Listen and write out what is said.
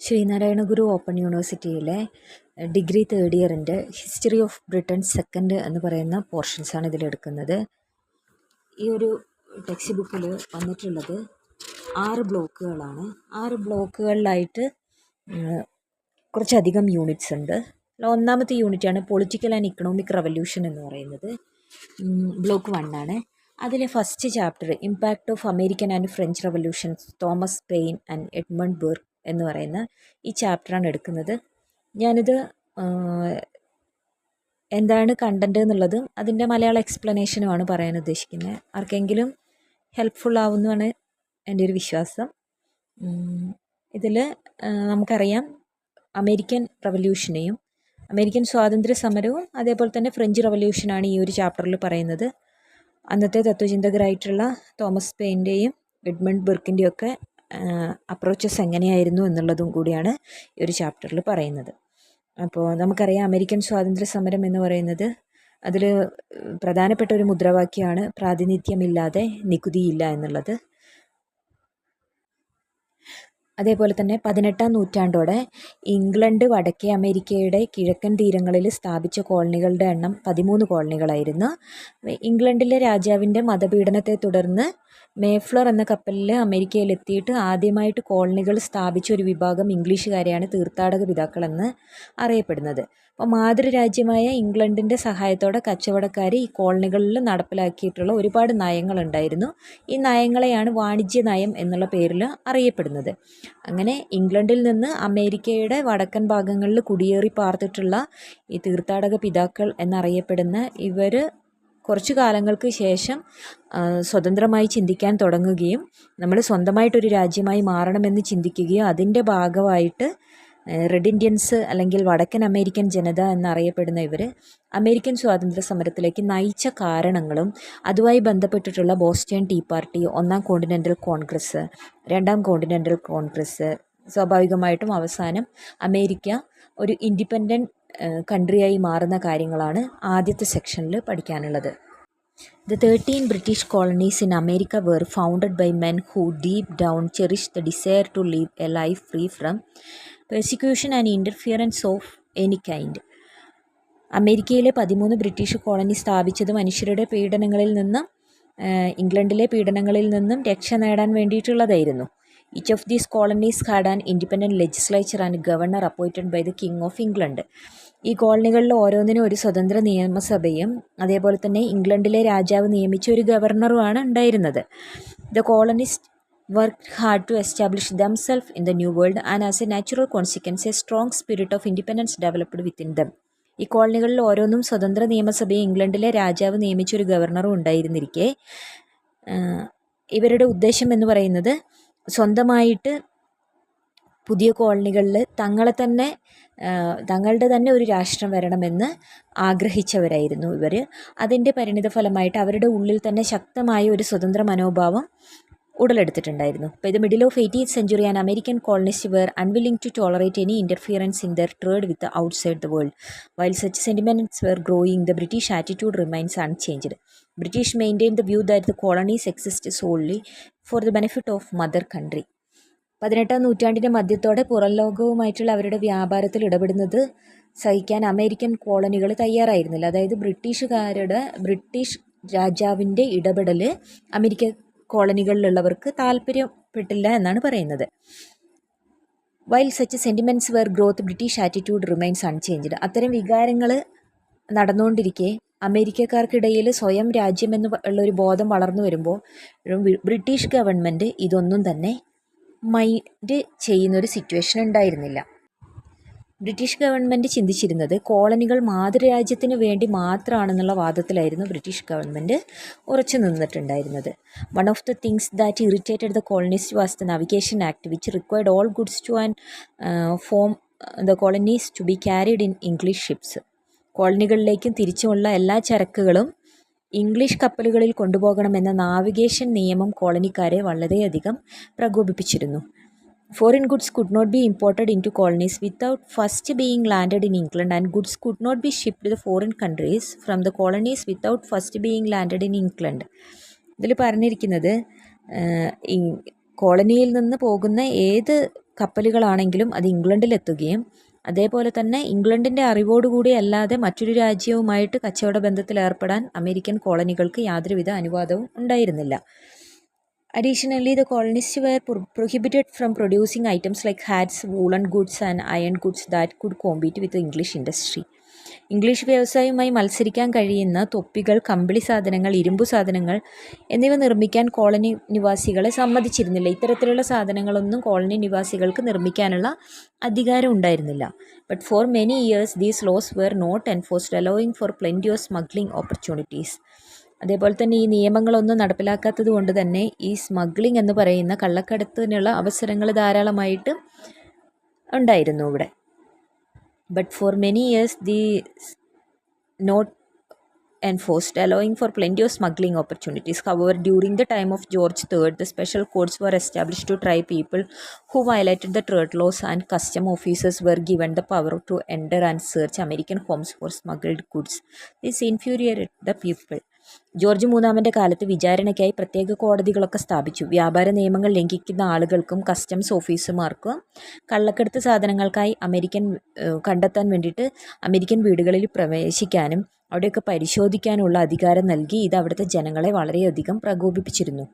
Sreenarayana Guru open യൂണിവേഴ്സിറ്റിയിലെ degree third ഇയറിൻ്റെ history of Britain second എന്ന് പറയുന്ന പോർഷൻസാണ് ഇതിലെടുക്കുന്നത്. ഈ ഒരു ടെക്സ്റ്റ് ബുക്കിൽ വന്നിട്ടുള്ളത് 6 ബ്ലോക്കുകളാണ്. 6 ബ്ലോക്കുകളിലായിട്ട് കുറച്ചധികം യൂണിറ്റ്സ് ഉണ്ട്. ഒന്നാമത്തെ യൂണിറ്റാണ് പൊളിറ്റിക്കൽ ആൻഡ് ഇക്കണോമിക് റവല്യൂഷൻ എന്ന് പറയുന്നത്. ബ്ലോക്ക് 1 ആണ്. അതിലെ first chapter impact of American and French revolutions, Thomas Paine and Edmund Burke എന്ന് പറയുന്ന ഈ ചാപ്റ്ററാണ് എടുക്കുന്നത്. ഞാനിത് എന്താണ് കണ്ടൻറ്റ് എന്നുള്ളതും അതിൻ്റെ മലയാള എക്സ്പ്ലനേഷനുമാണ് പറയാൻ ഉദ്ദേശിക്കുന്നത്. ആർക്കെങ്കിലും ഹെൽപ്ഫുൾ ആവുമെന്നാണ് എൻ്റെ ഒരു വിശ്വാസം. ഇതിൽ നമുക്കറിയാം അമേരിക്കൻ റവല്യൂഷനെയും അമേരിക്കൻ സ്വാതന്ത്ര്യ സമരവും അതേപോലെ തന്നെ ഫ്രഞ്ച് റവല്യൂഷനാണ് ഈ ഒരു ചാപ്റ്ററിൽ പറയുന്നത്. അന്നത്തെ തത്വചിന്തകരായിട്ടുള്ള തോമസ് പെയിൻ്റെയും എഡ്മണ്ട് ബർക്കിൻ്റെയും ഒക്കെ അപ്രോച്ചസ് എങ്ങനെയായിരുന്നു എന്നുള്ളതും കൂടിയാണ് ഈ ഒരു ചാപ്റ്ററിൽ പറയുന്നത്. അപ്പോൾ നമുക്കറിയാം അമേരിക്കൻ സ്വാതന്ത്ര്യ സമരം എന്ന് പറയുന്നത് അതിൽ പ്രധാനപ്പെട്ട ഒരു മുദ്രാവാക്യമാണ് പ്രാതിനിധ്യമില്ലാതെ നികുതിയില്ല എന്നുള്ളത്. അതേപോലെ തന്നെ 18-ാം നൂറ്റാണ്ടോടെ ഇംഗ്ലണ്ട് വടക്കേ അമേരിക്കയുടെ കിഴക്കൻ തീരങ്ങളിൽ സ്ഥാപിച്ച കോളനികളുടെ എണ്ണം 13 കോളനികളായിരുന്നു. ഇംഗ്ലണ്ടിലെ രാജാവിൻ്റെ മതപീഡനത്തെ തുടർന്ന് മേഫ്ലർ എന്ന കപ്പലിൽ അമേരിക്കയിലെത്തിയിട്ട് ആദ്യമായിട്ട് കോളനികൾ സ്ഥാപിച്ച ഒരു വിഭാഗം ഇംഗ്ലീഷുകാരെയാണ് തീർത്ഥാടക പിതാക്കളെന്ന് അറിയപ്പെടുന്നത്. അപ്പോൾ മാതൃരാജ്യമായ ഇംഗ്ലണ്ടിൻ്റെ സഹായത്തോടെ കച്ചവടക്കാർ ഈ കോളനികളിൽ നടപ്പിലാക്കിയിട്ടുള്ള ഒരുപാട് നയങ്ങളുണ്ടായിരുന്നു. ഈ നയങ്ങളെയാണ് വാണിജ്യ നയം എന്നുള്ള പേരിൽ അറിയപ്പെടുന്നത്. അങ്ങനെ ഇംഗ്ലണ്ടിൽ നിന്ന് അമേരിക്കയുടെ വടക്കൻ ഭാഗങ്ങളിൽ കുടിയേറി പാർത്തിട്ടുള്ള ഈ തീർത്ഥാടക പിതാക്കൾ എന്നറിയപ്പെടുന്ന ഇവർ കുറച്ചു കാലങ്ങൾക്ക് ശേഷം സ്വതന്ത്രമായി ചിന്തിക്കാൻ തുടങ്ങുകയും നമ്മൾ സ്വന്തമായിട്ടൊരു രാജ്യമായി മാറണമെന്ന് ചിന്തിക്കുകയും അതിൻ്റെ ഭാഗമായിട്ട് റെഡ് ഇന്ത്യൻസ് അല്ലെങ്കിൽ വടക്കൻ അമേരിക്കൻ ജനത എന്നറിയപ്പെടുന്ന ഇവർ അമേരിക്കൻ സ്വാതന്ത്ര്യ സമരത്തിലേക്ക് നയിച്ച കാരണങ്ങളും അതുമായി ബന്ധപ്പെട്ടിട്ടുള്ള ബോസ്റ്റൺ ടീ പാർട്ടി, 1-ാം കോണ്ടിനെൻ്റൽ കോൺഗ്രസ്, 2-ാം കോണ്ടിനെൻ്റൽ കോൺഗ്രസ്, സ്വാഭാവികമായിട്ടും അവസാനം അമേരിക്ക ഒരു ഇൻഡിപെൻഡൻറ്റ് കൺട്രിയായി മാറുന്ന കാര്യങ്ങളാണ് ആദ്യത്തെ സെക്ഷനിൽ പഠിക്കാനുള്ളത്. The 13 British colonies in America were founded by men who deep down cherished the desire to live a life free from persecution and interference of any kind. അമേരിക്കയിലെ 13 British colony സ്ഥാപിച്ചത് മനുഷ്യരുടെ പീഡനങ്ങളിൽ നിന്നും ഇംഗ്ലണ്ടിലെ പീഡനങ്ങളിൽ നിന്നും രക്ഷ നേടാൻ വേണ്ടിയിട്ടുള്ളതായിരുന്നു. Each of these colonies had an independent legislature and governor appointed by the King of England. ഈ കോളനികളിൽ ഓരോന്നിനും ഒരു സ്വതന്ത്ര നിയമസഭയും അതേപോലെ തന്നെ ഇംഗ്ലണ്ടിലെ രാജാവ് നിയമിച്ച ഒരു ഗവർണറുമാണ് ഉണ്ടായിരുന്നത്. The colonists worked hard to establish themselves in the new world and as a natural consequence a strong spirit of independence developed within them. ഈ കോളനികളിൽ ഓരോന്നും സ്വതന്ത്ര നിയമസഭയും ഇംഗ്ലണ്ടിലെ രാജാവ് നിയമിച്ച ഒരു ഗവർണറും ഉണ്ടായിരുന്നിരിക്കെ ഇവരുടെ ഉദ്ദേശം എന്ന് പറയുന്നത് സ്വന്തമായിട്ട് പുതിയ കോളനികളിൽ തങ്ങളുടെ തന്നെ ഒരു രാഷ്ട്രം വരണമെന്ന് ആഗ്രഹിച്ചവരായിരുന്നു ഇവർ. അതിൻ്റെ പരിണിത ഫലമായിട്ട് അവരുടെ ഉള്ളിൽ തന്നെ ശക്തമായ ഒരു സ്വതന്ത്ര മനോഭാവം ഉടലെടുത്തിട്ടുണ്ടായിരുന്നു. By the middle of 18th century, an American colonists were unwilling to tolerate any interference in their trade with the outside the world. While such sentiments were growing, the British attitude remains unchanged. British maintained the view that the colonies exist solely for the benefit of mother country. 18-ാം നൂറ്റാണ്ടിൻ്റെ മധ്യത്തോടെ പുറം ലോകവുമായിട്ടുള്ള അവരുടെ വ്യാപാരത്തിൽ ഇടപെടുന്നത് സഹിക്കാൻ American കോളനികൾ തയ്യാറായിരുന്നില്ല. അതായത് British രാജാവിൻ്റെ ഇടപെടൽ അമേരിക്ക കോളനികളിലുള്ളവർക്ക് താല്പര്യപ്പെട്ടില്ല എന്നാണ് പറയുന്നത്. While such sentiments were growth, British attitude remains unchanged. അത്തരം വികാരങ്ങൾ നടന്നുകൊണ്ടിരിക്കെ അമേരിക്കക്കാർക്കിടയിൽ സ്വയം രാജ്യമെന്ന് ഉള്ളൊരു ബോധം വളർന്നു വരുമ്പോൾ ബ്രിട്ടീഷ് ഗവൺമെൻറ് ഇതൊന്നും തന്നെ മൈൻഡ് ചെയ്യുന്നൊരു സിറ്റുവേഷൻ ഉണ്ടായിരുന്നില്ല. ബ്രിട്ടീഷ് ഗവൺമെൻറ് ചിന്തിച്ചിരുന്നത് കോളനികൾ മാതൃരാജ്യത്തിന് വേണ്ടി മാത്രമാണെന്നുള്ള വാദത്തിലായിരുന്നു ബ്രിട്ടീഷ് ഗവൺമെൻറ് ഉറച്ചു നിന്നിട്ടുണ്ടായിരുന്നത്. One of the things that irritated the colonist was the navigation act which required all goods to and from the colonies to be carried in English ships. കോളനികളിലേക്കും തിരിച്ചുമുള്ള എല്ലാ ചരക്കുകളും English കപ്പലുകളിൽ കൊണ്ടുപോകണമെന്ന navigation നിയമം കോളനിക്കാരെ വളരെയധികം പ്രകോപിപ്പിച്ചിരുന്നു. Foreign goods could not be imported into colonies without first being landed in England, and goods could not be shipped to the foreign countries from the colonies without first being landed in England. ഇതിൽ പറഞ്ഞിരിക്കുന്നത് ഈ കോളനിയിൽ നിന്ന് പോകുന്ന ഏത് കപ്പലുകളാണെങ്കിലും അത് ഇംഗ്ലണ്ടിലെത്തുകയും അതേപോലെ തന്നെ ഇംഗ്ലണ്ടിൻ്റെ അറിവോടുകൂടി അല്ലാതെ മറ്റൊരു രാജ്യവുമായിട്ട് കച്ചവട ബന്ധത്തിൽ ഏർപ്പെടാൻ അമേരിക്കൻ കോളനികൾക്ക് യാതൊരുവിധ അനുവാദവും ഉണ്ടായിരുന്നില്ല. Additionally, the colonists were prohibited from producing items like hats, woolen goods and iron goods that could compete with the English industry. English വ്യവസായവുമായി മത്സരിക്കാൻ കഴിയുന്ന തൊപ്പികൾ, കമ്പിളി സാധനങ്ങൾ, ഇരുമ്പു സാധനങ്ങൾ എന്നിവ നിർമ്മിക്കാൻ കോളനി നിവാസികളെ സമ്മതിച്ചിരുന്നില്ല. ഇത്തരത്തിലുള്ള സാധനങ്ങളൊന്നും കോളനി നിവാസികൾക്ക് നിർമ്മിക്കാനുള്ള അധികാരം ഉണ്ടായിരുന്നില്ല. But for many years these laws were not enforced, allowing for plenty of smuggling opportunities. അതേപോലെ തന്നെ ഈ നിയമങ്ങളൊന്നും നടപ്പിലാക്കാത്തത് കൊണ്ട് തന്നെ ഈ സ്മഗ്ലിംഗ് എന്ന് പറയുന്ന കള്ളക്കടത്തിനുള്ള അവസരങ്ങൾ ധാരാളമായിട്ട് ഉണ്ടായിരുന്നു ഇവിടെ. But for many years the not enforced, allowing for plenty of smuggling opportunities. However, during the time of George III, the special courts were established to try people who violated the trade laws, and custom officers were given the power to enter and search American homes for smuggled goods. This infuriated the people. George മൂന്നാമൻ്റെ കാലത്ത് വിചാരണയ്ക്കായി പ്രത്യേക കോടതികളൊക്കെ സ്ഥാപിച്ചു. വ്യാപാര നിയമങ്ങൾ ലംഘിക്കുന്ന ആളുകൾക്കും customs ഓഫീസർമാർക്കും കള്ളക്കടത്ത് സാധനങ്ങൾക്കായി കണ്ടെത്താൻ വേണ്ടിയിട്ട് അമേരിക്കൻ വീടുകളിൽ പ്രവേശിക്കാനും അവിടെയൊക്കെ പരിശോധിക്കാനുള്ള അധികാരം നൽകി. ഇത് അവിടുത്തെ ജനങ്ങളെ വളരെയധികം പ്രകോപിപ്പിച്ചിരുന്നു.